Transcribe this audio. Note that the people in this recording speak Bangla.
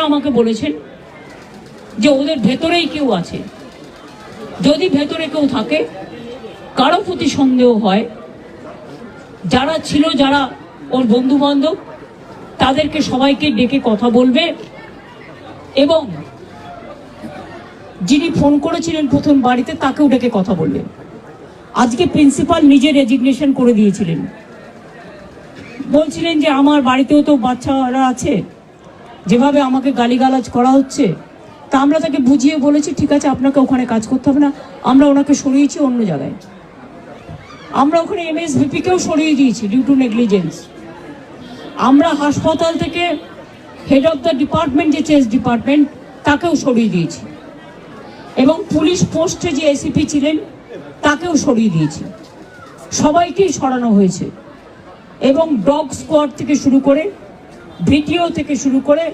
যেটা আমাকে বলেছেন যে ওদের ভেতরেই কেউ আছে, যদি ভেতরে কেউ থাকে, কারো প্রতি সন্দেহ হয়, যারা ছিল, যারা ওর বন্ধু বান্ধব, তাদেরকে সবাইকে ডেকে কথা বলবে এবং যিনি ফোন করেছিলেন প্রথম বাড়িতে তাকেও ডেকে কথা বলবে। আজকে প্রিন্সিপাল নিজে রেজিগনেশন করে দিয়েছিলেন, বলছিলেন যে আমার বাড়িতেও তো বাচ্চারা আছে, যেভাবে আমাকে গালিগালাজ করা হচ্ছে, তা আমরা তাকে বুঝিয়ে বলেছি ঠিক আছে আপনাকে ওখানে কাজ করতে হবে না, আমরা ওনাকে সরিয়েছি অন্য জায়গায়। আমরা ওখানে MSVP-কেও সরিয়ে দিয়েছি ডিউ টু নেগলিজেন্স। আমরা হাসপাতাল থেকে হেড অফ দ্য ডিপার্টমেন্ট, যে চেস ডিপার্টমেন্ট, তাকেও সরিয়ে দিয়েছি এবং পুলিশ পোস্টে যে ACP ছিলেন তাকেও সরিয়ে দিয়েছি। সবাইকেই সরানো হয়েছে এবং ডগ স্কোয়াড থেকে শুরু করে, ভিডিও থেকে শুরু করে